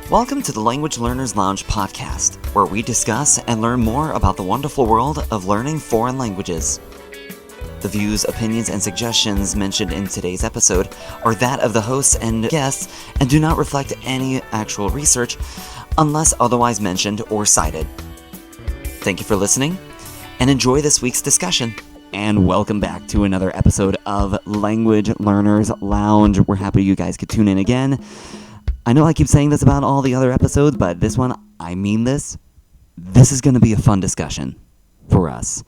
Welcome to the Language Learners Lounge podcast, where we discuss and learn more about the wonderful world of learning foreign languages. The views, opinions, and suggestions mentioned in today's episode are that of the hosts and guests and do not reflect any actual research unless otherwise mentioned or cited. Thank you for listening and enjoy this week's discussion. And welcome back to another episode of Language Learners Lounge. We're happy you guys could tune in again. I know I keep saying this about all the other episodes, but this one, I mean this. This is going to be a fun discussion for us.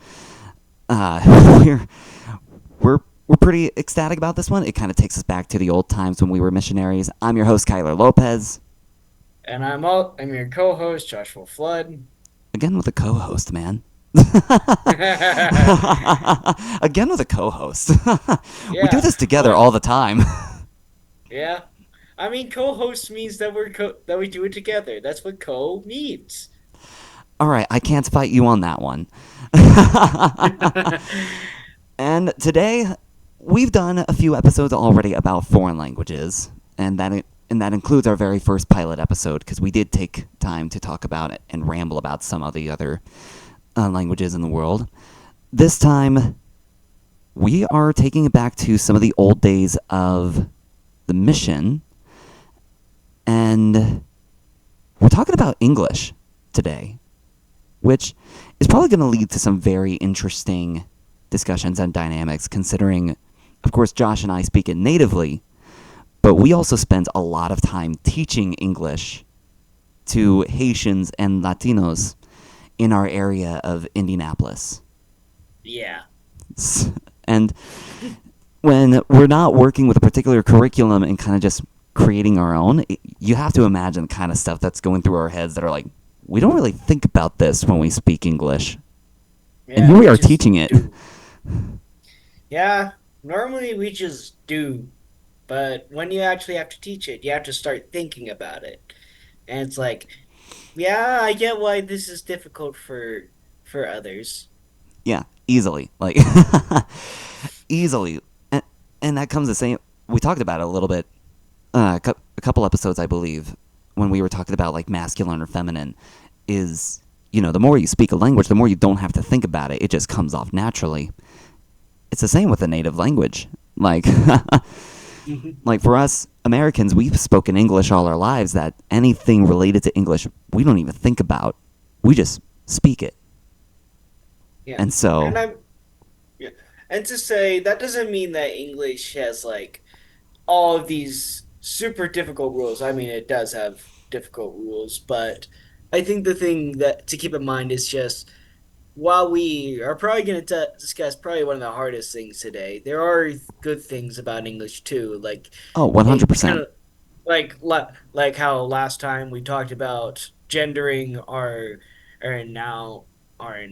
We're pretty ecstatic about this one. It kind of takes us back to the old times when we were missionaries. I'm your host, Kyler Lopez. And I'm your co-host, Joshua Flood. Again with a co-host, man. Again with a co-host. Yeah. We do this together all the time. Yeah. I mean, co-host means that we do it together. That's what co means. All right, I can't fight you on that one. And today, we've done a few episodes already about foreign languages, and that includes our very first pilot episode, because we did take time to talk about it and ramble about some of the other languages in the world. This time, we are taking it back to some of the old days of the mission, and we're talking about English today, which is probably going to lead to some very interesting discussions and dynamics, considering, of course, Josh and I speak it natively, but we also spend a lot of time teaching English to Haitians and Latinos in our area of Indianapolis. Yeah. And when we're not working with a particular curriculum and kind of just creating our own, you have to imagine the kind of stuff that's going through our heads that are like, we don't really think about this when we speak English. Yeah, and here we are teaching it. Yeah, normally we just do. But when you actually have to teach it, you have to start thinking about it. And it's like, yeah, I get why this is difficult for others. Yeah, easily. Like, easily. And that comes the same. We talked about it a little bit, a couple episodes, I believe, when we were talking about, like, masculine or feminine, is, you know, the more you speak a language, the more you don't have to think about it. It just comes off naturally. It's the same with a native language. Like, like for us Americans, we've spoken English all our lives, that anything related to English, we don't even think about. We just speak it. Yeah. And so... And to say, that doesn't mean that English has, like, all of these super difficult rules. I mean, it does have difficult rules, but I think the thing that to keep in mind is just, while we are probably going to discuss probably one of the hardest things today, there are good things about English too. Like, Oh, it 100%. kind of like how last time we talked about gendering our now our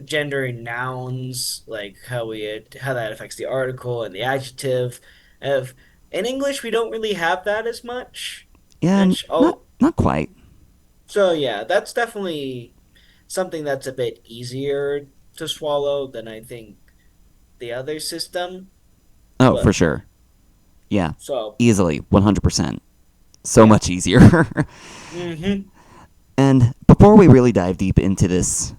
gendering nouns, like how that affects the article and the adjective. Of In English, we don't really have that as much. Yeah, Much. not quite. So yeah, that's definitely something that's a bit easier to swallow than I think the other system. Oh, for But sure. Yeah, so easily, 100%. So yeah. much easier. Mm-hmm. And before we really dive deep into this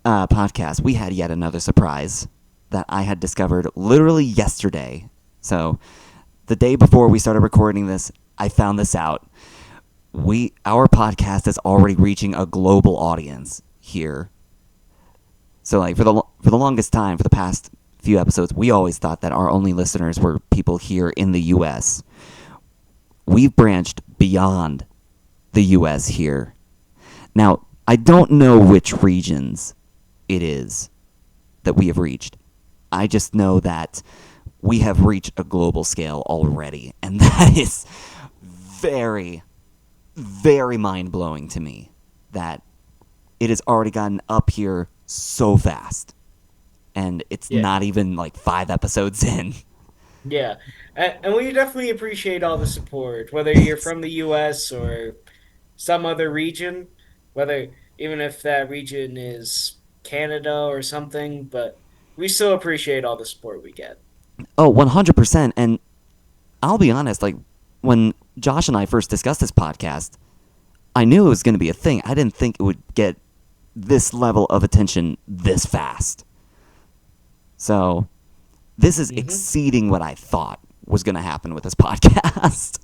podcast, we had yet another surprise that I had discovered literally yesterday. So the day before we started recording this, I found this out. Our podcast is already reaching a global audience here. So, like, for the longest time, for the past few episodes, we always thought that our only listeners were people here in the U.S. We've branched beyond the U.S. here. Now, I don't know which regions it is that we have reached. I just know that we have reached a global scale already, and that is very, very mind-blowing to me, that it has already gotten up here so fast, and it's Yeah. not even like 5 episodes in. Yeah. And we definitely appreciate all the support, whether you're from the U.S. or some other region, whether even if that region is Canada or something, but we still appreciate all the support we get. Oh, 100%. And I'll be honest, like, when Josh and I first discussed this podcast, I knew it was going to be a thing. I didn't think it would get this level of attention this fast. So this is exceeding what I thought was going to happen with this podcast.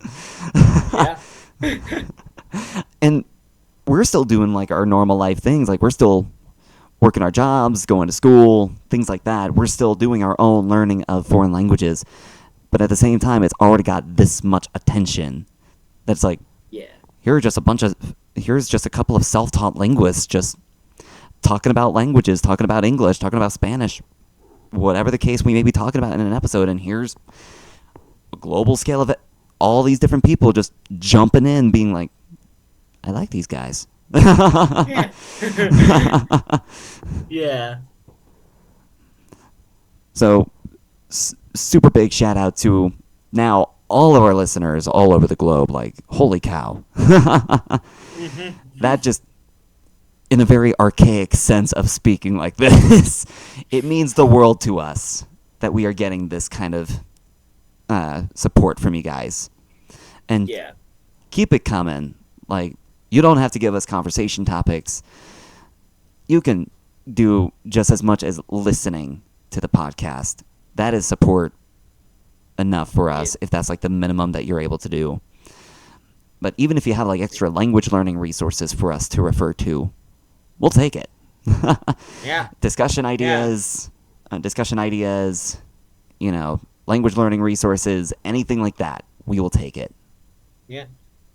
Yeah. And we're still doing like our normal life things. Like we're still working our jobs, going to school, things like that. We're still doing our own learning of foreign languages. But at the same time, it's already got this much attention. That's like, Yeah. here's just a couple of self-taught linguists just talking about languages, talking about English, talking about Spanish, whatever the case we may be talking about in an episode. And here's a global scale of it. All these different people just jumping in, being like, I like these guys. Yeah. Yeah. So, super big shout out to now all of our listeners all over the globe. Like, holy cow. That just, in a very archaic sense of speaking like this, it means the world to us that we are getting this kind of support from you guys. And Yeah. keep it coming. Like, you don't have to give us conversation topics. You can do just as much as listening to the podcast. That is support enough for us, if that's like the minimum that you're able to do. But even if you have like extra language learning resources for us to refer to, we'll take it. Yeah. Discussion ideas, language learning resources, anything like that, we will take it. Yeah.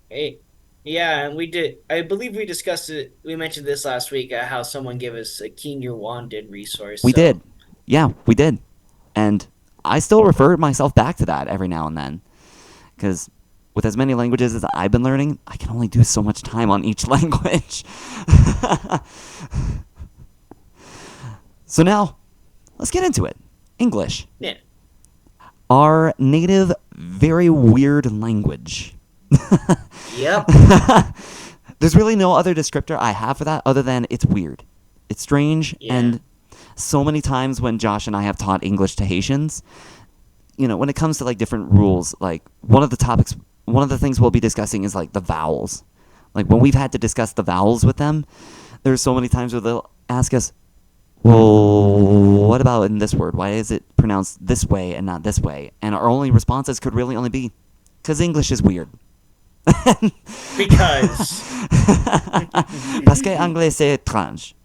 Hey. Yeah, and we did. I believe we discussed it. We mentioned this last week, how someone gave us a Keen Your Wanded resource. We so. did. Yeah, we did. And I still refer myself back to that every now and then. Because with as many languages as I've been learning, I can only do so much time on each language. So now, let's get into it. English. Yeah. Our native, very weird language. Yep. There's really no other descriptor I have for that other than it's weird. It's strange, Yeah. and so many times when Josh and I have taught English to Haitians, when it comes to like different rules, like one of the things we'll be discussing is like the vowels. Like when we've had to discuss the vowels with them, there's so many times where they'll ask us, well, what about in this word? Why is it pronounced this way and not this way? And our only responses could really only be, because English is weird. Because. Parce que anglais c'est étrange.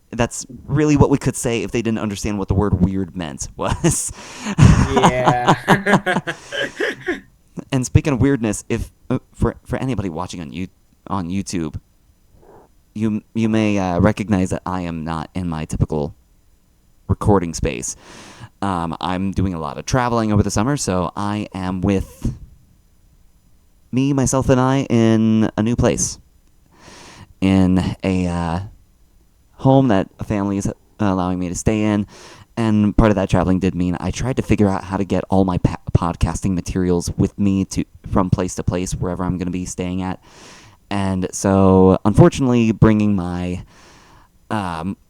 That's really what we could say if they didn't understand what the word weird meant was. Yeah. And speaking of weirdness, if for anybody watching on YouTube, you may recognize that I am not in my typical recording space. I'm doing a lot of traveling over the summer, so I am with me, myself, and I in a new place, in a home that a family is allowing me to stay in. And part of that traveling did mean I tried to figure out how to get all my podcasting materials with me from place to place, wherever I'm going to be staying at. And so, unfortunately, bringing my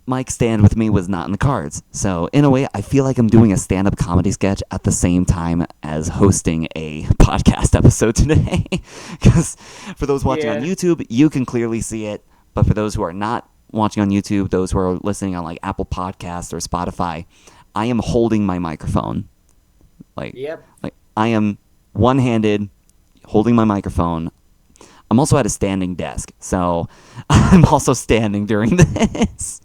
mic stand with me was not in the cards. So, in a way, I feel like I'm doing a stand-up comedy sketch at the same time as hosting a podcast episode today. Because for those watching on YouTube, you can clearly see it. But for those who are not watching on YouTube, those who are listening on like Apple Podcasts or Spotify, I am holding my microphone. Like I am one-handed holding my microphone. I'm also at a standing desk, so I'm also standing during this.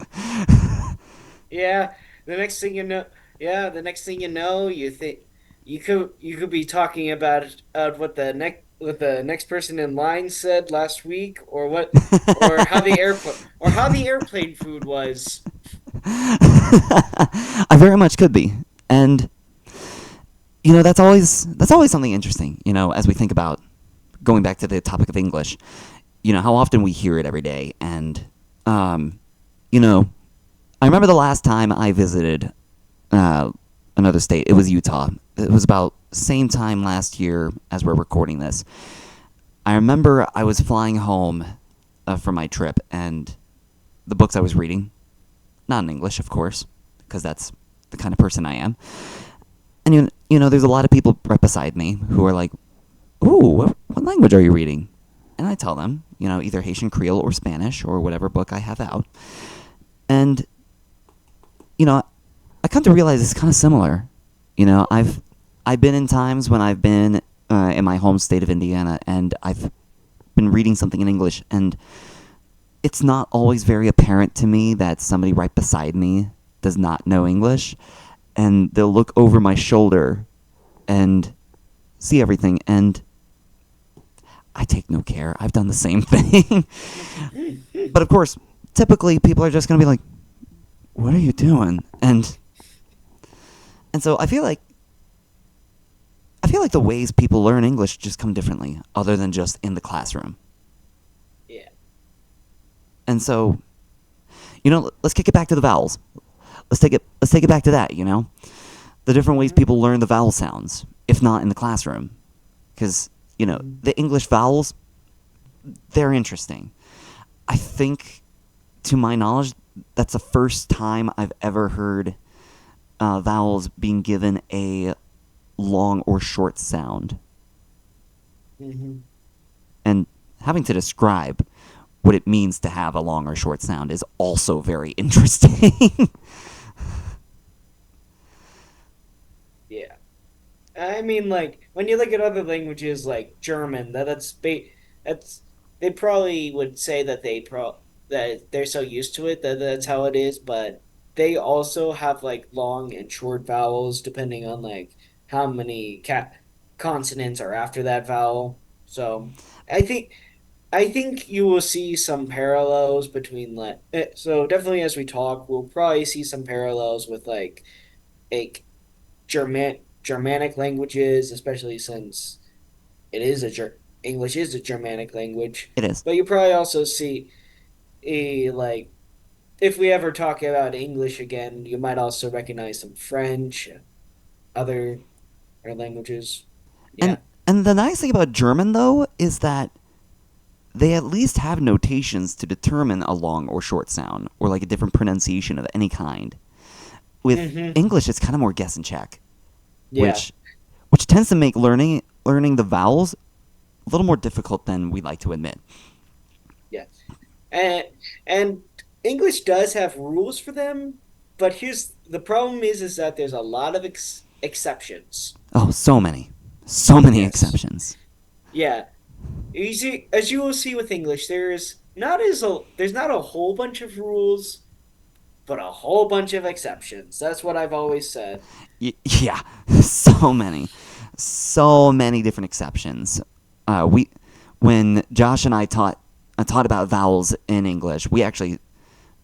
Yeah. The next thing you know, you think you could be talking about what the next person in line said last week, or how the airplane food was. I very much could be, and that's always something interesting. As we think about going back to the topic of English, how often we hear it every day, and I remember the last time I visited another state. It was Utah. It was about same time last year as we're recording this. I remember I was flying home from my trip, and the books I was reading, not in English, of course, because that's the kind of person I am. And there's a lot of people right beside me who are like ooh, what language are you reading? And I tell them, either Haitian Creole or Spanish or whatever book I have out. And, I come to realize it's kind of similar. I've been in times when I've been in my home state of Indiana, and I've been reading something in English, and it's not always very apparent to me that somebody right beside me does not know English, and they'll look over my shoulder and see everything, and I take no care. I've done the same thing. But of course, typically people are just going to be like, what are you doing? And so I feel like the ways people learn English just come differently, other than just in the classroom. Yeah. And so, let's kick it back to the vowels. Let's take it back to that. The different ways people learn the vowel sounds, if not in the classroom, because the English vowels, they're interesting. I think, to my knowledge, that's the first time I've ever heard vowels being given a long or short sound. Mm-hmm. And having to describe what it means to have a long or short sound is also very interesting. Yeah. I mean, like, when you look at other languages like German, that's they probably would say that that they're so used to it that that's how it is, but they also have like long and short vowels depending on like how many consonants are after that vowel. So I think I think you will see some parallels between so definitely as we talk, we'll probably see some parallels with like Germanic languages, especially since English is a Germanic language. It is. But you probably also see like if we ever talk about English again, you might also recognize some French, other languages. And Yeah. and the nice thing about German, though, is that they at least have notations to determine a long or short sound, or like a different pronunciation of any kind. With Hmm. English, it's kind of more guess and check, Yeah. which tends to make learning the vowels a little more difficult than we like to admit. Yeah. And and English does have rules for them, but here's the problem is that there's a lot of exceptions. Oh, so many Yes. exceptions. Yeah. Easy as you will see with English, there's not a whole bunch of rules, but a whole bunch of exceptions. That's what I've always said. Yeah, so many different exceptions. We when Josh and I taught about vowels in English, we actually,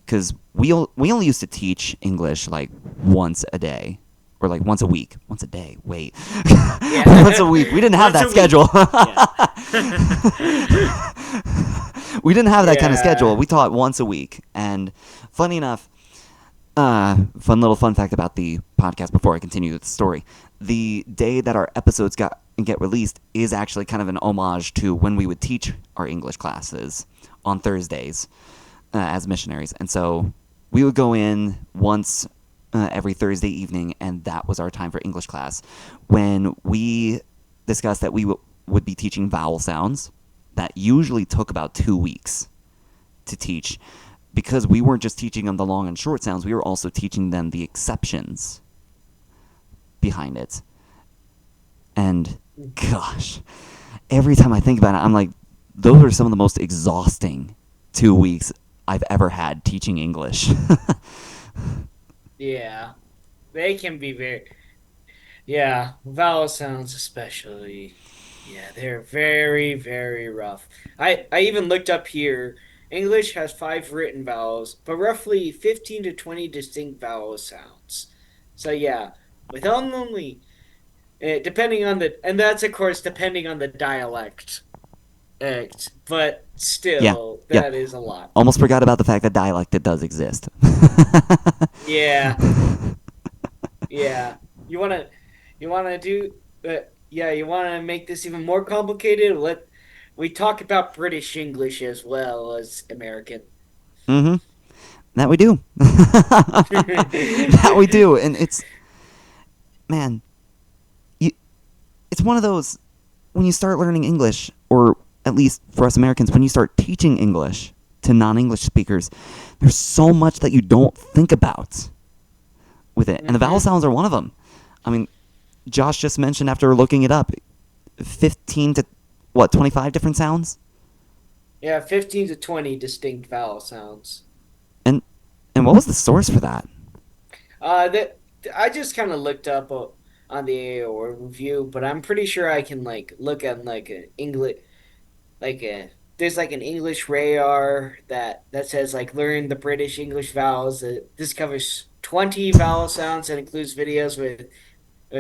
because we only used to teach English like once a day, or like once a week. Once a day. Wait, once Yeah. a week. We didn't have Once that a week. schedule. Yeah. We didn't have that kind of schedule. Yeah. We taught once a week, and funny enough, fun fact about the podcast before I continue with the story. The day that our episodes get released is actually kind of an homage to when we would teach our English classes on Thursdays as missionaries. And so we would go in once every Thursday evening, and that was our time for English class, when we discussed that we would be teaching vowel sounds. That usually took about 2 weeks to teach, because we weren't just teaching them the long and short sounds, we were also teaching them the exceptions behind it. And gosh, every time I think about it, I'm like, those are some of the most exhausting 2 weeks I've ever had teaching English. Yeah. They can be very yeah, vowel sounds especially. Yeah, they're very, very rough. I even looked up here. English has five written vowels, but roughly 15 to 20 distinct vowel sounds. So yeah, with only depending on and that's of course depending on the dialect. But Yeah, still, yeah. that is a lot. Almost forgot about the fact that dialect it does exist. Yeah, yeah. You wanna, you wanna do, yeah. You wanna make this even more complicated? We talk about British English as well as American. Mm-hmm. That we do. That we do, and man, you, it's one of those when you start learning English, or at least for us Americans, when you start teaching English to non-English speakers, there's so much that you don't think about with it, and the vowel Mm-hmm. sounds are one of them. I mean, Josh just mentioned after looking it up, 15 to what 25 different sounds, Yeah, 15 to 20 distinct vowel sounds. and what was the source for that? That I just kind of looked up on the AO review, but I'm pretty sure I can like look at like an English like a there's like an English radar that says like learn the British English vowels. This covers 20 vowel sounds and includes videos with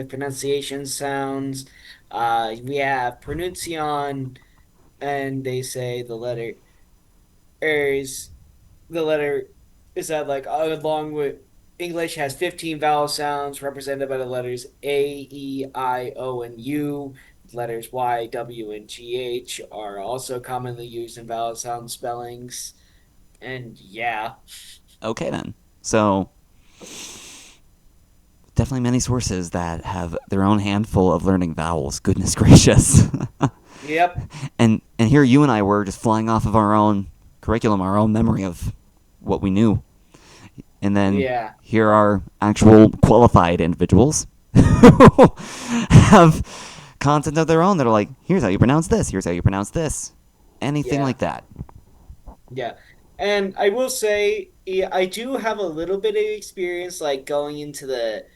pronunciation sounds. We have pronunciation, and they say is the letter is that like along with English has 15 vowel sounds represented by the letters A, E, I, O, and U. The letters Y, W, and GH are also commonly used in vowel sound spellings. And yeah, Okay, then. So definitely many sources that have their own handful of learning vowels. Goodness gracious. yep, And here you and I were just flying off of our own curriculum, our own memory of what we knew. And then yeah, here are actual qualified individuals who have content of their own that are like, here's how you pronounce this, here's how you pronounce this. Anything yeah. like that. Yeah. And I will say, yeah, I do have a little bit of experience like going into the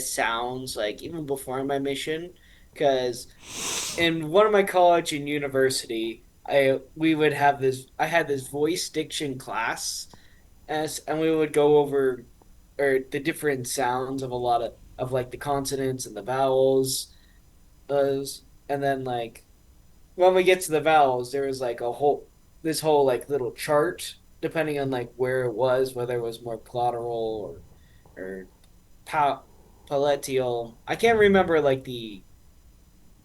sounds, like even before my mission, because in one of my college and university, I had this voice diction class and we would go over or the different sounds of a lot of like the consonants and the vowels, and then like when we get to the vowels, there was like a whole this whole like little chart depending on like where it was, whether it was more glottal or pa- palatal. I can't remember like the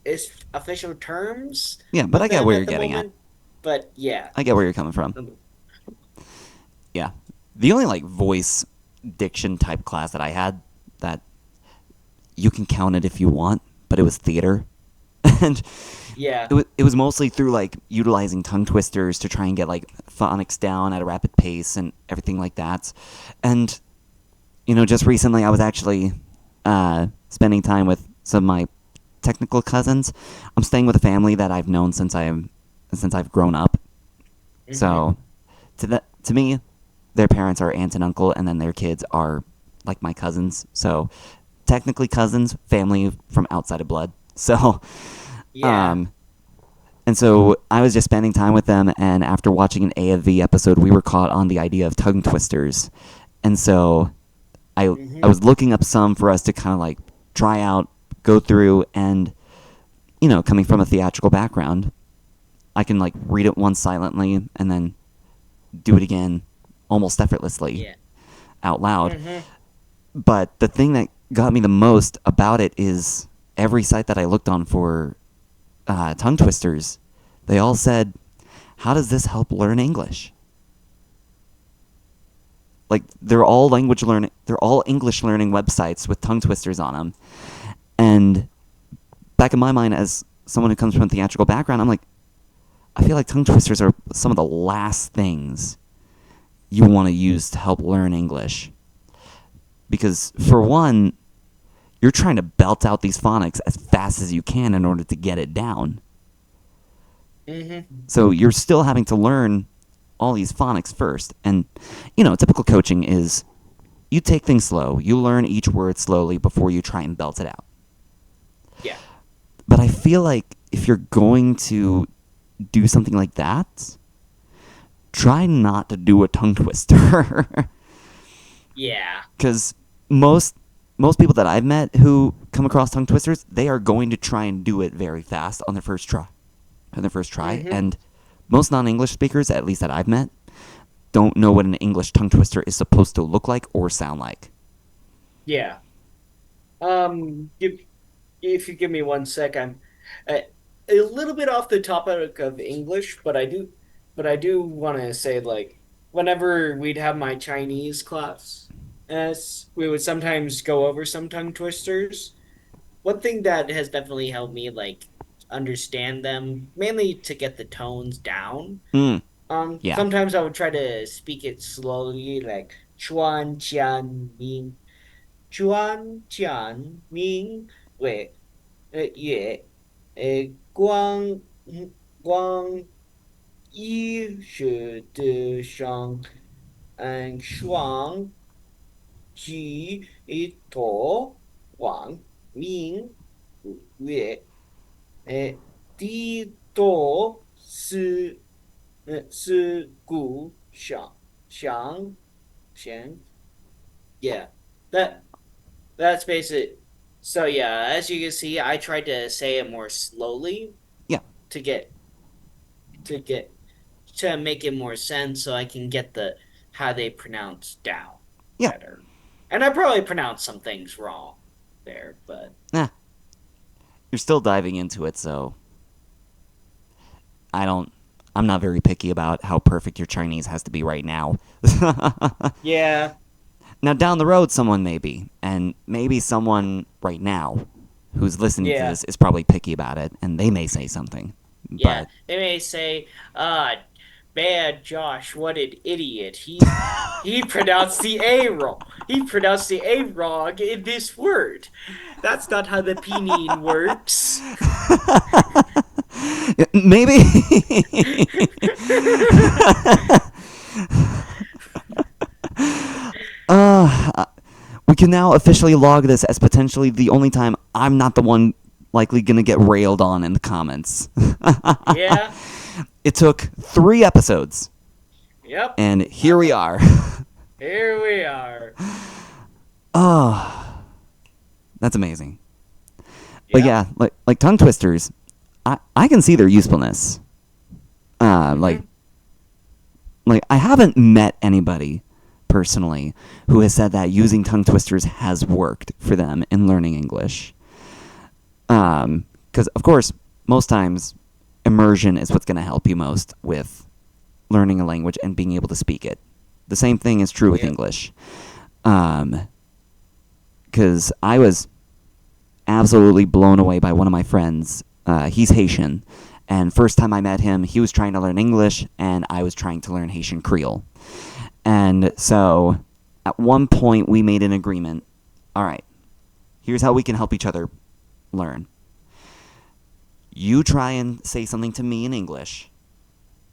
is official terms Yeah, but I with get them where you're at the getting at. moment, but yeah. I get where you're coming from. Yeah. The only like voice diction type class that I had that you can count it if you want, but it was theater. And Yeah. it was mostly through like utilizing tongue twisters to try and get like phonics down at a rapid pace and everything like that. And just recently I was actually spending time with some of my technical cousins. I'm staying with a family that I've known since I've grown up. Hmm. So to me, their parents are aunt and uncle, and then their kids are like my cousins. So technically cousins, family from outside of blood. So Yeah. um, and so I was just spending time with them, and after watching an A of V episode, we were caught on the idea of tongue twisters, and so I Hmm. was looking up some for us to kind of like try out, go through, and coming from a theatrical background, I can like read it once silently and then do it again almost effortlessly Yeah. out loud. Hmm. But the thing that got me the most about it is every site that I looked on for tongue twisters, they all said, "How does this help learn English?" Like they're all they're all English learning websites with tongue twisters on them. And back in my mind, as someone who comes from a theatrical background, I'm like, I feel like tongue twisters are some of the last things you want to use to help learn English. Because for one, you're trying to belt out these phonics as fast as you can in order to get it down. Hmm. So you're still having to learn all these phonics first. And, typical coaching is you take things slow. You learn each word slowly before you try and belt it out. Yeah. But I feel like if you're going to do something like that, try not to do a tongue twister. Yeah. Because most people that I've met who come across tongue twisters, they are going to try and do it very fast on their first try. Hmm. And most non-English speakers, at least that I've met, don't know what an English tongue twister is supposed to look like or sound like. Yeah. Give if you give me one sec, I'm a, a little bit off the topic of English, but I do want to say like whenever we'd have my Chinese class, as we would sometimes go over some tongue twisters. One thing that has definitely helped me like understand them, mainly to get the tones down. Mm, yeah. Sometimes I would try to speak it slowly, like Chuan Jian Ming, Chuan Jian Ming, wait, 也，光一时的上，双举一头光明月，地多是故想想，yeah, that that's basic. So yeah, as you can see, I tried to say it more slowly Yeah. to get to get to make it more sense so I can get the how they pronounce down Yeah. better. And I probably pronounced some things wrong there, but Nah. You're still diving into it, so I don't. I'm not very picky about how perfect your Chinese has to be right now. yeah, Now, down the road, someone may be. And maybe someone right now who's listening to yeah, this is probably picky about it, and they may say something. yeah. But They may say, bad Josh, what an idiot. He pronounced the A wrong. He pronounced the A wrong in this word. That's not how the pinyin works. maybe. uh, we can now officially log this as potentially the only time I'm not the one likely going to get railed on in the comments. Yeah, It took 3 episodes, yep. and here we are. Here we are. Oh, that's amazing. But Yep. yeah, like tongue twisters, I can see their usefulness. Like Mhm. I haven't met anybody personally who has said that using tongue twisters has worked for them in learning English. Because of course, most times immersion is what's going to help you most with learning a language and being able to speak it. The same thing is true with Yep. English. Because I was absolutely blown away by one of my friends. He's Haitian, and first time I met him, he was trying to learn English, and I was trying to learn Haitian Creole. And so, at one point, we made an agreement. All right, here's how we can help each other learn. You try and say something to me in English,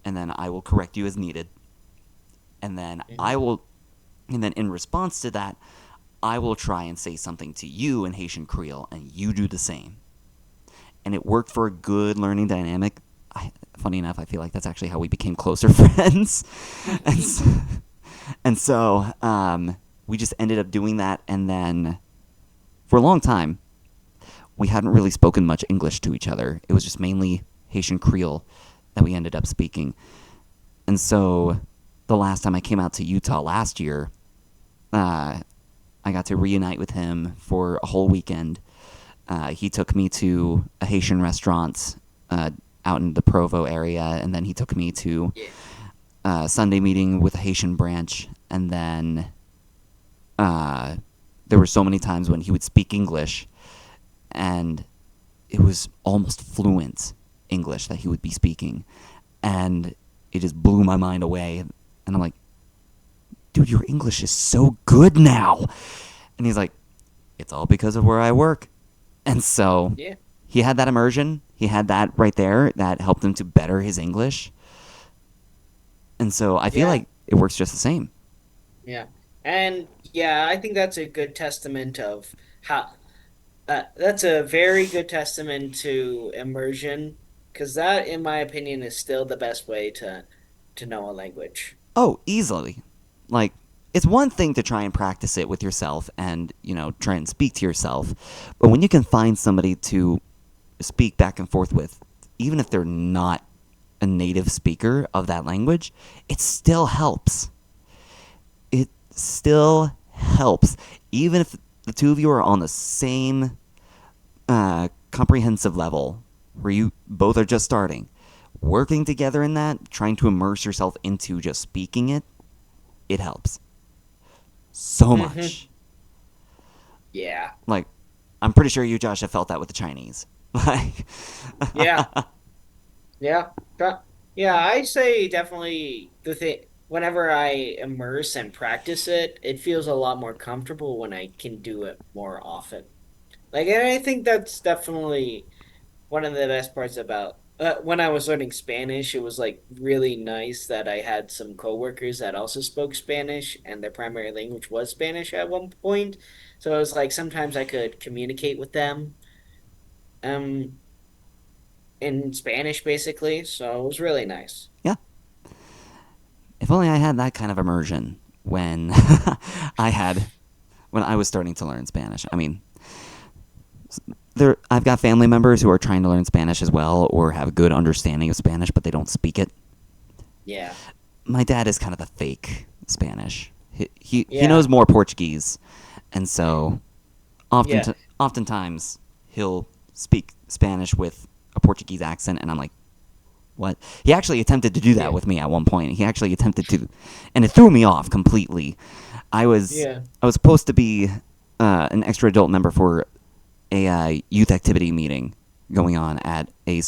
and then I will correct you as needed. And then and then in response to that, I will try and say something to you in Haitian Creole, and you do the same. And it worked for a good learning dynamic. Funny enough, I feel like that's actually how we became closer friends. and so we just ended up doing that, and then for a long time, we hadn't really spoken much English to each other. It was just mainly Haitian Creole that we ended up speaking. And so the last time I came out to Utah last year, I got to reunite with him for a whole weekend. He took me to a Haitian restaurant out in the Provo area, and then he took me to a Sunday meeting with a Haitian branch, and then there were so many times when he would speak English, and it was almost fluent English that he would be speaking, and it just blew my mind away. And I'm like, dude, your English is so good now. And he's like, it's all because of where I work. And so Yeah. he had that immersion. He had that right there that helped him to better his English. And so I feel Yeah. like it works just the same. Yeah. And yeah, I think that's a good testament of how that's a very good testament to immersion, because that, in my opinion, is still the best way to know a language. Oh, easily. Like, it's one thing to try and practice it with yourself and, try and speak to yourself. But when you can find somebody to speak back and forth with, even if they're not a native speaker of that language, it still helps. It still helps. Even if the two of you are on the same comprehensive level, where you both are just starting, working together in that, trying to immerse yourself into just speaking it, it helps so Hmm. much. Yeah. Like, I'm pretty sure you, Josh, have felt that with the Chinese. Like, Yeah. Yeah. Yeah, I'd say definitely the thing whenever I immerse and practice it, it feels a lot more comfortable when I can do it more often. Like, and I think that's definitely one of the best parts about when I was learning Spanish. It was like really nice that I had some coworkers that also spoke Spanish and their primary language was Spanish at one point. So it was like sometimes I could communicate with them um in Spanish basically. So it was really nice. yeah. If only I had that kind of immersion when I had when I was starting to learn Spanish. I mean, I've got family members who are trying to learn Spanish as well or have a good understanding of Spanish, but they don't speak it. Yeah. My dad is kind of the fake Spanish. He Yeah. knows more Portuguese, and so often Yeah. oftentimes he'll speak Spanish with a Portuguese accent, and I'm like, what? He actually attempted to do that Yeah. with me at one point. He actually attempted to, and it threw me off completely. I was Yeah. I was supposed to be an extra adult member for a youth activity meeting going on at a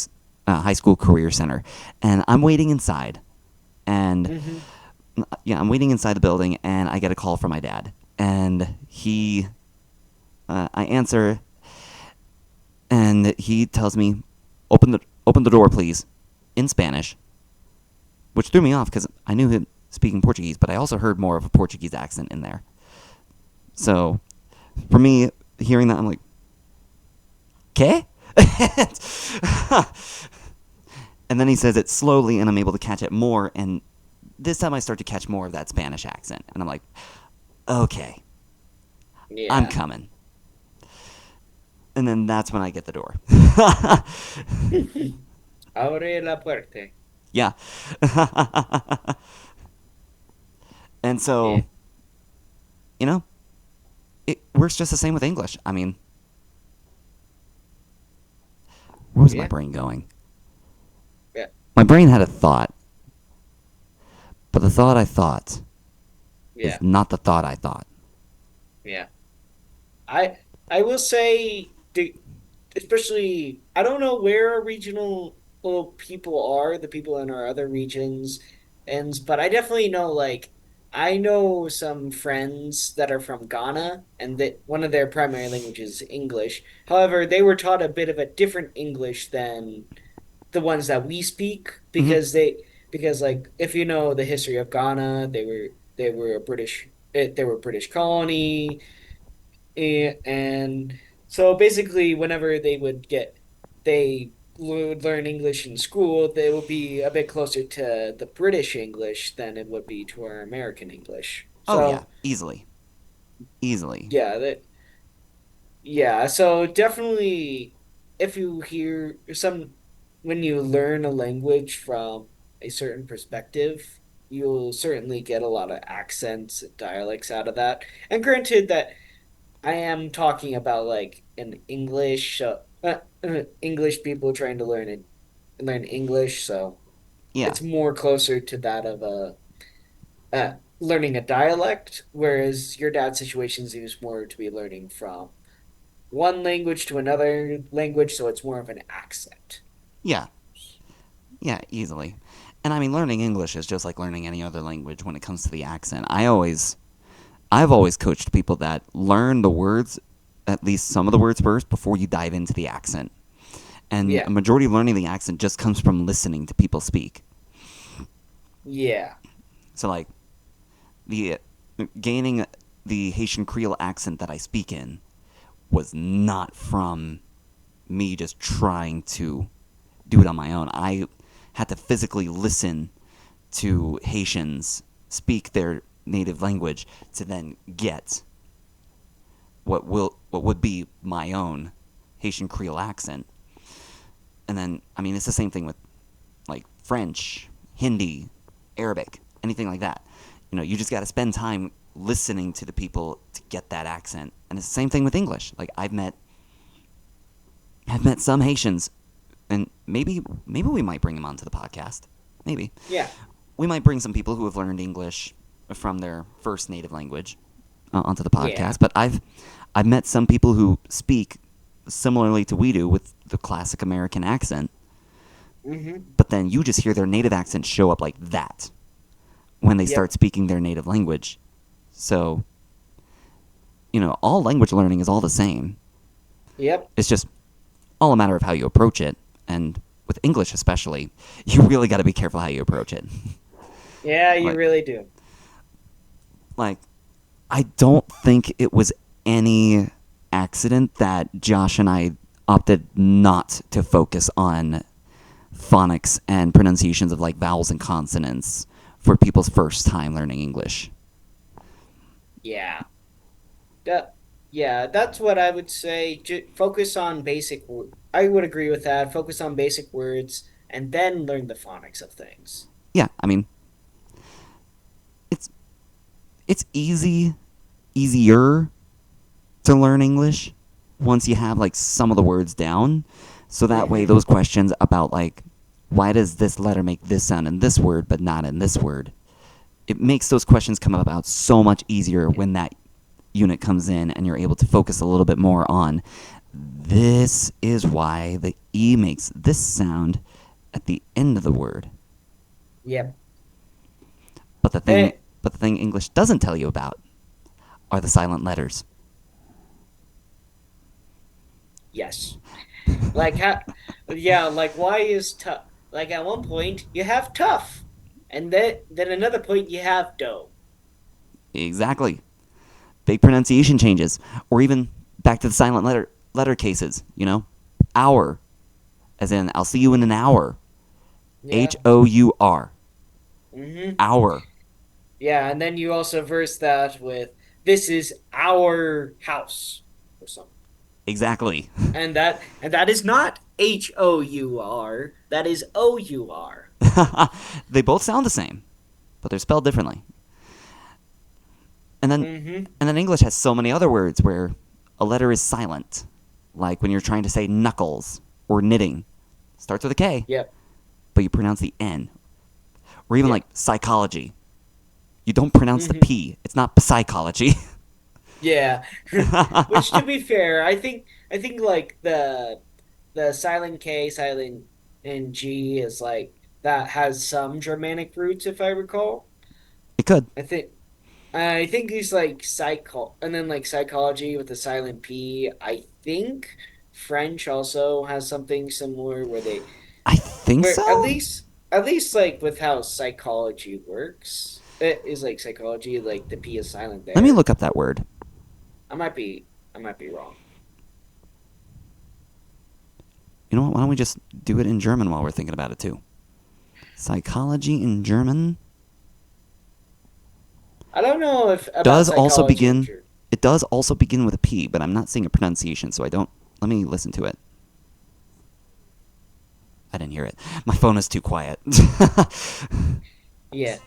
high school career center, and I'm waiting inside, and Hmm. yeah, I'm waiting inside the building, and I get a call from my dad, and I answer, and he tells me, open the door, please," in Spanish, which threw me off because I knew him speaking Portuguese, but I also heard more of a Portuguese accent in there. So, for me, hearing that, I'm like, "¿Qué?" And then he says it slowly, and I'm able to catch it more. And this time, I start to catch more of that Spanish accent, and I'm like, "Okay, I'm Yeah. coming." And then that's when I get the door. Abre la puerta. Yeah. And Yeah. so, you know, it works just the same with English. I mean, where was my Yeah. brain going? Yeah. My brain had a thought, but the thought I thought is Yeah. not the thought I thought. Yeah. I I will say especially I don't know where our regional people are, the people in our other regions, and but I definitely know like I know some friends that are from Ghana and that one of their primary languages is English. However, they were taught a bit of a different English than the ones that we speak Mm-hmm. because like if you know the history of Ghana, they were a British they were a British colony and so basically whenever they would learn English in school, they would be a bit closer to the British English than it would be to our American English. Oh, yeah, So easily. Easily. yeah, that yeah, so definitely if you hear some when you learn a language from a certain perspective, you'll certainly get a lot of accents and dialects out of that. And granted that I am talking about like an English people trying to learn English, so Yeah. it's more closer to that of a learning a dialect, whereas your dad's situation seems more to be learning from one language to another language, so it's more of an accent. Yeah. Yeah, easily. And I mean, learning English is just like learning any other language when it comes to the accent. I've always coached people that learn the words, at least some of the words first, before you dive into the accent. And a Yeah, majority of learning the accent just comes from listening to people speak. yeah, So, like, the gaining the Haitian Creole accent that I speak in was not from me just trying to do it on my own. I had to physically listen to Haitians speak their native language to then get what would be my own Haitian Creole accent. And then I mean it's the same thing with like French, Hindi, Arabic, anything like that. You know, you just got to spend time listening to the people to get that accent. And it's the same thing with English. Like I've met some Haitians, and maybe we might bring them onto the podcast. Maybe yeah, we might bring some people who have learned English from their first native language onto the yeah, podcast. But I've met some people who speak similarly to we do with the classic American accent, Mm-hmm. but then you just hear their native accent show up like that when they Yep. start speaking their native language. So, all language learning is all the same. Yep. It's just all a matter of how you approach it. And with English especially, you really got to be careful how you approach it. Yeah, you like, really do. like, I don't think it was any accident that Josh and I opted not to focus on phonics and pronunciations of like vowels and consonants for people's first time learning English. Yeah. That, yeah, that's what I would say. Focus on I would agree with that. Focus on basic words and then learn the phonics of things. Yeah, I mean, it's it's easier to learn English once you have like some of the words down. So that way Mm-hmm. those questions about like why does this letter make this sound in this word but not in this word? It makes those questions come about so much easier when that unit comes in and you're able to focus a little bit more on this is why the E makes this sound at the end of the word. Yep. But the thing Eh, but the thing English doesn't tell you about are the silent letters. yes. Like how, yeah, like why is tough? Like at one point you have tough, and then another point you have dough. Exactly. Big pronunciation changes. Or even back to the silent letter cases, Hour. As in I'll see you in an hour. Yeah. HOUR. Mm-hmm. Hour. Yeah, and then you also verse that with "This is our house" or something, Exactly. and that is not HOUR. That is OUR. They both sound the same, but they're spelled differently. And then Mm-hmm. and then English has so many other words where a letter is silent. Like when you're trying to say knuckles or knitting. Starts with a K, Yep. but you pronounce the N. Or even Yep. like psychology. You don't pronounce the Mm-hmm. P. It's not psychology. Yeah. Which, to be fair, I think like the silent K, silent and G is like that has some Germanic roots, if I recall. It could. I think I think he's like psycho, and then like psychology with the silent P. I think French also has something similar I think where at so. least at least like with how psychology works, it is like psychology, like the P is silent Let me there. look up that word. I might be I might be wrong. You know what? Why don't we just do it in German while we're thinking about it too? Psychology in German I don't know if about does also psychology in begin. German. It does also begin with a P, but I'm not seeing a pronunciation, so I don't. Let me listen to it. I didn't hear it. My phone is too quiet. Yeah.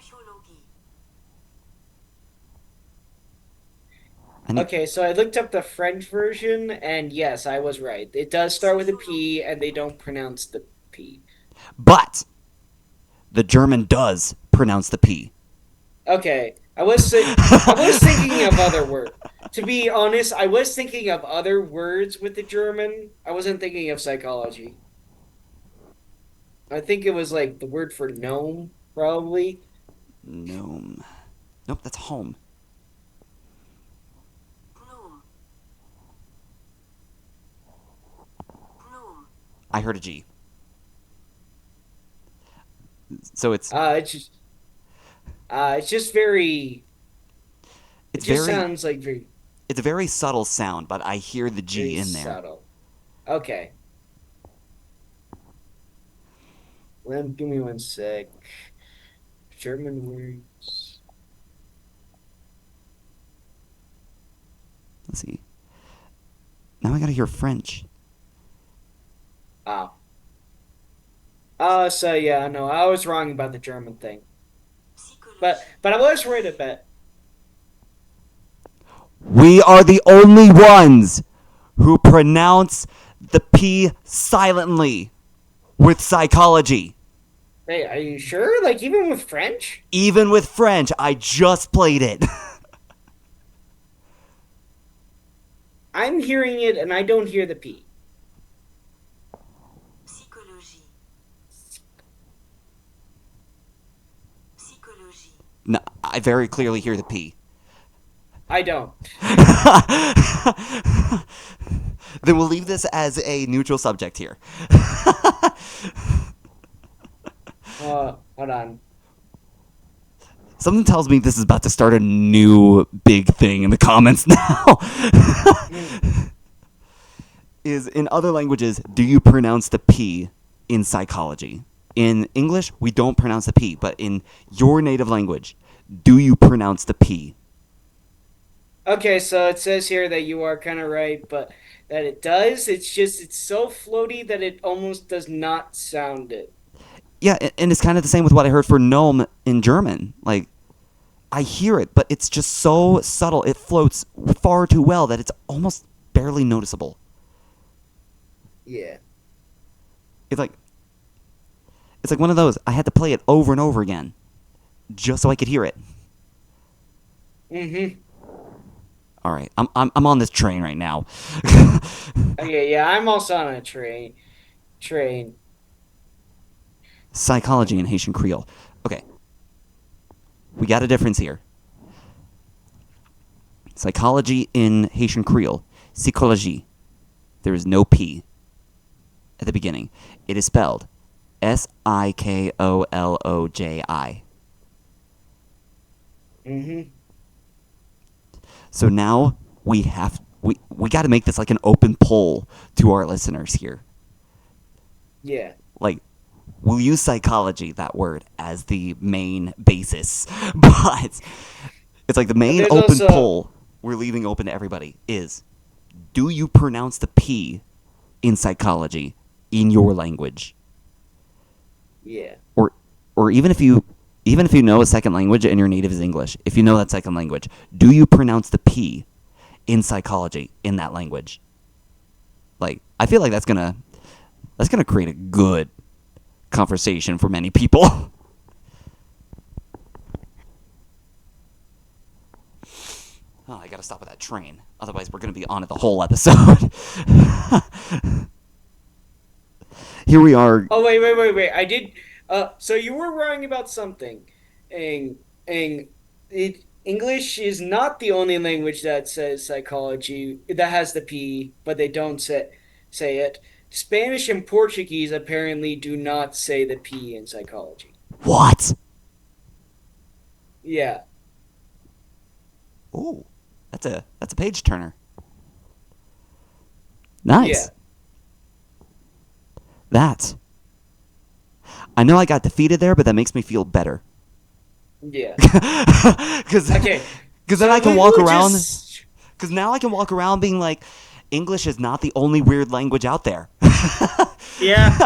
I need, Okay, so I looked up the French version, and yes, I was right. It does start with a P, and they don't pronounce the P. but the German does pronounce the P. Okay, I was thinking of other words. To be honest, I was thinking of other words with the German. I wasn't thinking of psychology. I think it was like the word for gnome, probably. Gnome. Nope, that's home. I heard a G. So It's just it's just very. It it's just very sounds like very it's a very subtle sound, but I hear the G very in there. subtle. Okay, give me one sec. German words. Let's see. Now I gotta hear French. Ah. So yeah, no, I was wrong about the German thing. But I was right about We are the only ones who pronounce the P silently with psychology. Hey, are you sure? Like even with French? Even with French, I just played it. I'm hearing it and I don't hear the P. No, I very clearly hear the P. I don't. Then we'll leave this as a neutral subject here. Hold on. Something tells me this is about to start a new big thing in the comments now. Mm, Is in other languages, do you pronounce the P in psychology? In English, we don't pronounce the P, but in your native language, do you pronounce the P? Okay, so it says here that you are kind of right, but that it does. It's just it's so floaty that it almost does not sound it. Yeah, and it's kind of the same with what I heard for gnome in German. Like, I hear it, but it's just so subtle. It floats far too well that it's almost barely noticeable. Yeah. It's like one of those. I had to play it over and over again just so I could hear it. Mm-hmm. All right, I'm on this train right now. Okay, yeah, I'm also on a train. Train. Psychology in Haitian Creole. Okay, we got a difference here. Psychology in Haitian Creole, psychologie. There is no P at the beginning. It is spelled Sikololoji. Mm-hmm. So now we got to make this like an open poll to our listeners here. Yeah. Like, we'll use psychology, that word, as the main basis, but it's like the But main there's open also poll we're leaving open to everybody is, do you pronounce the P in psychology in your language? yeah. Or even if you know a second language and your native is English, if you know that second language, do you pronounce the P in psychology in that language? Like, I feel like that's gonna create a good conversation for many people. Oh, I gotta stop at that train. Otherwise, we're gonna be on it the whole episode. Here we are. Oh wait. I did. So you were wrong about something, and English is not the only language that says psychology that has the P, but they don't say it. Spanish and Portuguese apparently do not say the P in psychology. What? Yeah, Ooh, that's a page turner. yeah, Nice. That. I know I got defeated there, but that makes me feel better. yeah. Because Okay, then I so can we walk will around. just Because now I can walk around being like, English is not the only weird language out there. yeah.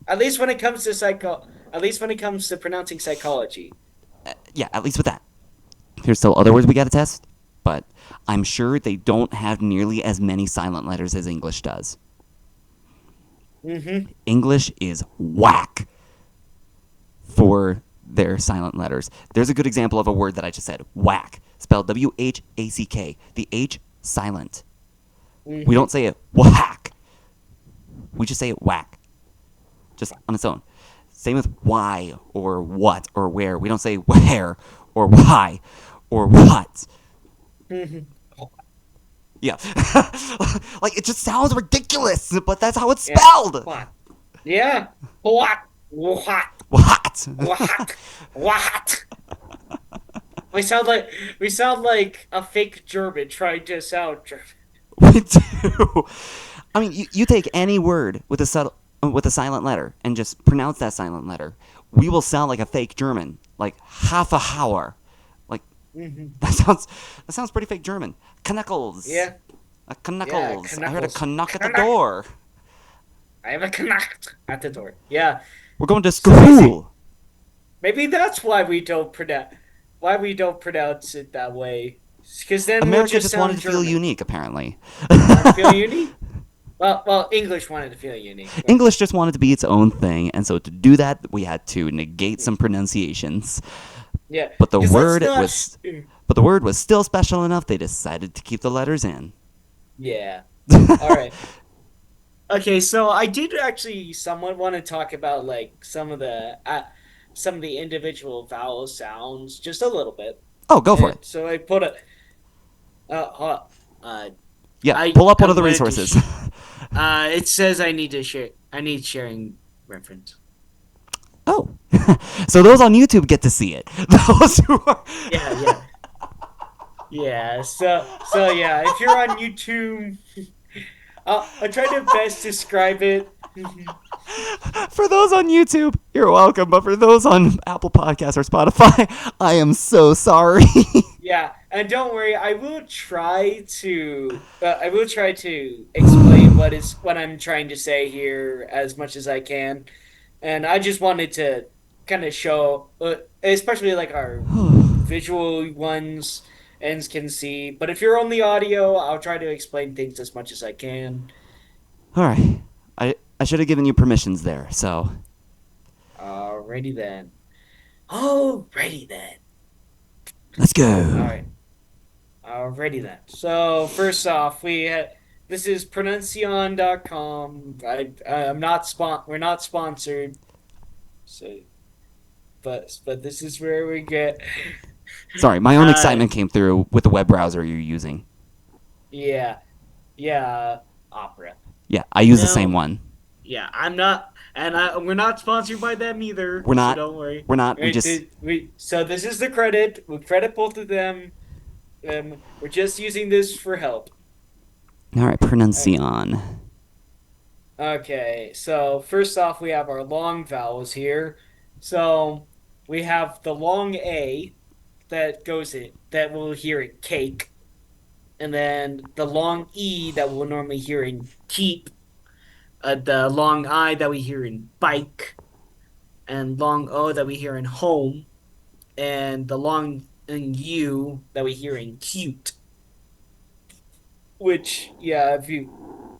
At least when it comes to pronouncing psychology. Yeah, at least with that. There's still other words we got to test, but I'm sure they don't have nearly as many silent letters as English does. Mm-hmm. English is whack for their silent letters. There's a good example of a word that I just said, whack, spelled WHACK. The H silent. We Mm-hmm. don't say it whack. We just say it whack, just on its own. Same with why or what or where. We don't say where or why or what. Mm-hmm. Yeah. Like, it just sounds ridiculous, but that's how it's Yeah. spelled. What? Yeah. What? What? What? What? What? We sound like a fake German trying to sound German. We do. I mean, you take any word with a silent letter and just pronounce that silent letter. We will sound like a fake German, like half a hour. Like, Mm-hmm. that sounds pretty fake German. Knuckles. Yeah. Yeah. Knuckles. I heard a Knuckles. knock at the Knuck. door. I have a knock at the door. Yeah. We're going to So school. maybe that's why we don't pronounce it that way. Because then we'll America just just wanted sound to feel German. unique, apparently. Want to feel unique? Well, English wanted to feel unique. But English just wanted to be its own thing, and so to do that, we had to negate some pronunciations. yeah, But the because let's word not. was, but the word was still special enough. They decided to keep the letters in. Yeah. All right. Okay, so I did actually somewhat want to talk about like some of the individual vowel sounds just a little bit. Oh, go for it. So I put a uh, uh Yeah, I pull up one of am the going to resources. it says I need to share. I need sharing reference. Oh, so those on YouTube get to see it. Those who are. Yeah, yeah, yeah. So yeah, if you're on YouTube, I'll try to best describe it. For those on YouTube, you're welcome. But for those on Apple Podcasts or Spotify, I am so sorry. Yeah, and don't worry, I will try to explain what I'm trying to say here as much as I can. And I just wanted to kind of show, especially like our visual ones ends can see. But if you're only audio, I'll try to explain things as much as I can. All right. I should have given you permissions there. So Alrighty then. Alrighty then. let's All go. right. Alrighty then. So first off, this is pronuncion.com. I'm not we're not sponsored. So but this is where we get Sorry, my own uh excitement came through with the web browser you're using. yeah. Yeah, Opera. Yeah, I use the same No, one. yeah, I'm not we're not sponsored by them either, We're so not. don't worry. We're not. We just. So this is the credit. We credit both of them. We're just using this for help. All right, Uh, pronuncion. Okay, so first off, we have our long vowels here. So we have the long A that we'll hear in cake, and then the long E that we'll normally hear in keep, the long I that we hear in bike, and long O that we hear in home, and the long U that we hear in cute. Which, yeah, if you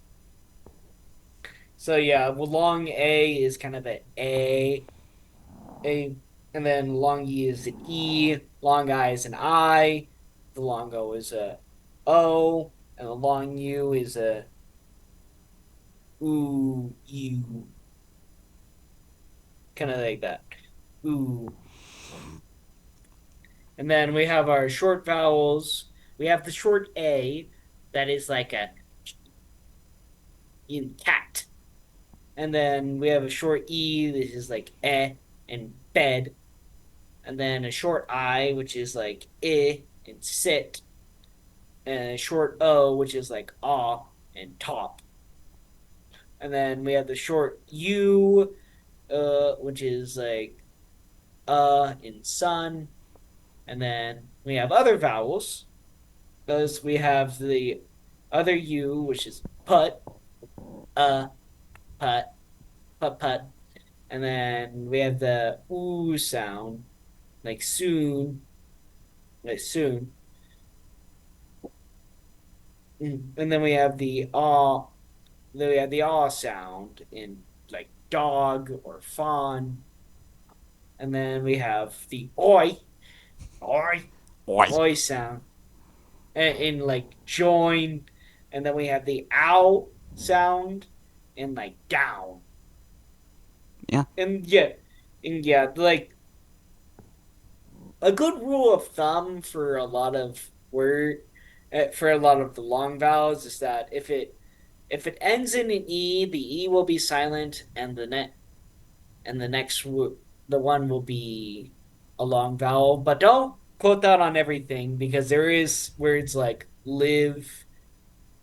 so yeah, well, long A is kind of a, and then long E is an E, long I is an I, the long O is a O, and the long U is a ooh, U, kind of like that. Ooh. And then we have our short vowels. We have the short A that is like a in cat. And then we have a short E that is like and bed. And then a short I, which is like and sit. And a short O, which is like ah and top. And then we have the short U, which is like in sun. And then we have other vowels, because we have the other U, which is put, uh, put, put. And then we have the oo sound, like soon, like soon. And then we have the ah, then we have the ah sound in like dog or fawn. And then we have the oi, Oi. oi sound in like join. And then we have the ow sound in like down. Yeah. And yeah, like a good rule of thumb for a lot of for a lot of the long vowels is that if it ends in an e, the e will be silent, and the next the one will be a long vowel. But don't quote that on everything, because there is words like live,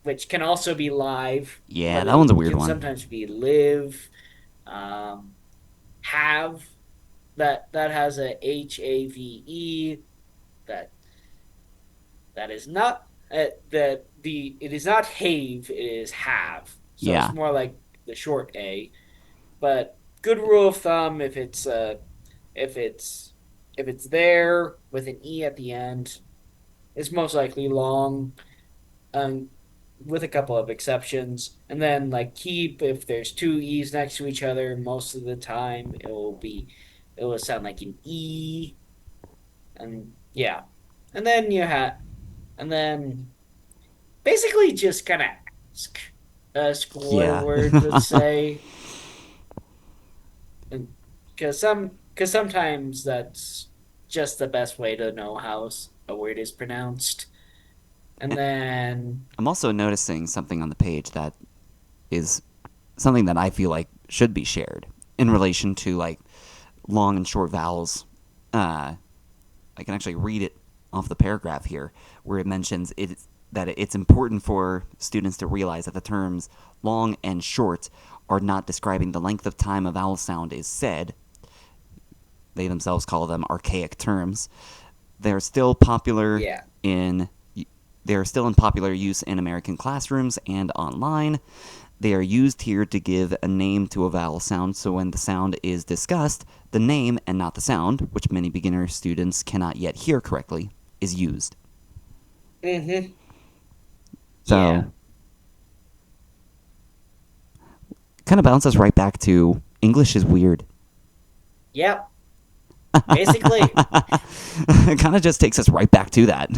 which can also be live, Yeah, but that one's a it weird can one. sometimes be live. Um, have that has a HAVE, that that is not the it is not have, it is have. So it's Yeah. more like the short A. But good rule of thumb, if it's if it's there with an E at the end, it's most likely long. Um with a couple of exceptions. And then like keep, if there's two E's next to each other, most of the time it will sound like an E. And yeah. And then and then basically just kind of ask what Yeah. word would say. And because Because sometimes that's just the best way to know how a word is pronounced. And And then, I'm also noticing something on the page that is something that I feel like should be shared in relation to like long and short vowels. I can actually read it off the paragraph here, where it mentions that it's important for students to realize that the terms long and short are not describing the length of time a vowel sound is said. They themselves call them archaic terms. They're still popular yeah. in they're still in popular use in American classrooms and online. They are used here to give a name to a vowel sound, so when the sound is discussed, the name and not the sound, which many beginner students cannot yet hear correctly, is used. Mm-hmm. Yeah. So, kind of bounces right back to English is weird. Yep. Basically, It kind of just takes us right back to that.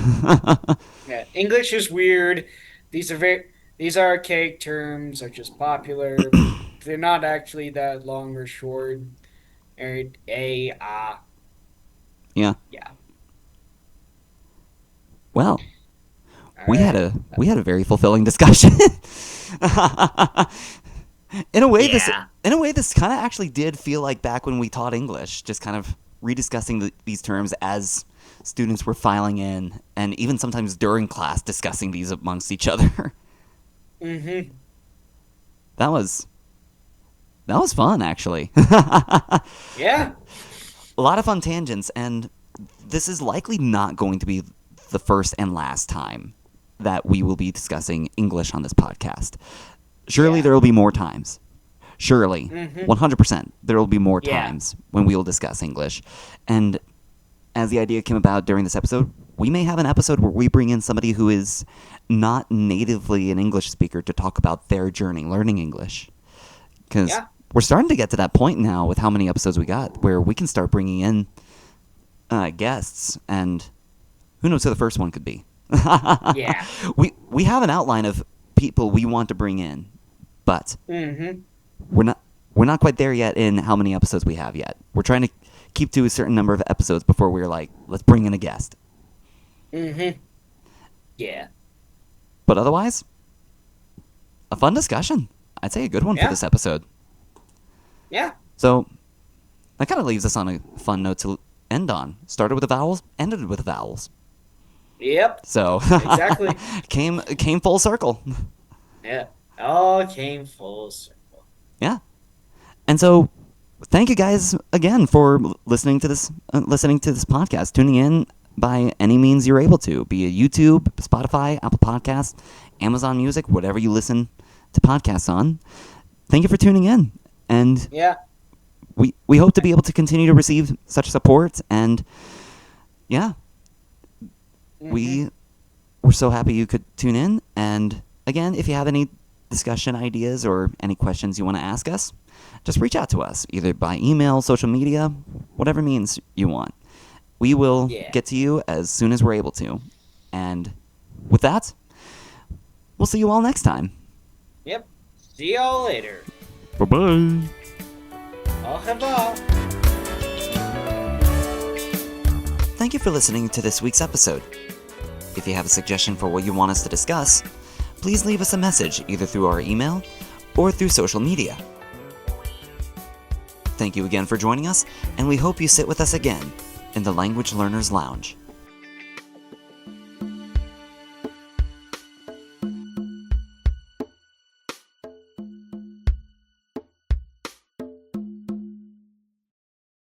yeah. English is weird. These are very these archaic terms are just popular. They're not actually that long or short. Or a Yeah. yeah. Well, All we had right. a very fulfilling discussion. in a way, this Yeah. in a way this kind of actually did feel like back when we taught English, just kind of rediscussing these terms as students were filing in, and even sometimes during class discussing these amongst each other. Mm-hmm. that was that was fun, actually. Yeah. A lot of fun tangents, and this is likely not going to be the first and last time that we will be discussing English on this podcast. Surely Yeah. there will be more times. Surely, Mm-hmm. 100%, there will be more Yeah. times when we will discuss English. And as the idea came about during this episode, we may have an episode where we bring in somebody who is not natively an English speaker to talk about their journey learning English. Because Yeah. we're starting to get to that point now with how many episodes we got where we can start bringing in guests, and who knows who the first one could be. Yeah. we have an outline of people we want to bring in, but Mm-hmm. we're not quite there yet in how many episodes we have yet. We're trying to keep to a certain number of episodes before we're like, let's bring in a guest. Mm-hmm. Yeah. But otherwise, a fun discussion. I'd say a good one for Yeah. this episode. Yeah. So that kind of leaves us on a fun note to end on. Started with the vowels, ended with the vowels. Yep. So Exactly. came full circle. Yeah. All came full circle. Yeah. And so thank you guys again for listening to this podcast, tuning in by any means you're able to, be it YouTube, Spotify, Apple Podcasts, Amazon Music, whatever you listen to podcasts on. Thank you for tuning in. And Yeah. we hope to be able to continue to receive such support, and yeah, Mm-hmm. we're so happy you could tune in. And again, if you have any discussion ideas or any questions you want to ask us, just reach out to us either by email, social media, whatever means you want. We will Yeah. get to you as soon as we're able to. And with that, we'll see you all next time. Yep. See y'all later. Bye-bye. Au revoir. Thank you for listening to this week's episode. If you have a suggestion for what you want us to discuss, please leave us a message either through our email or through social media. Thank you again for joining us, and we hope you sit with us again in the Language Learners Lounge.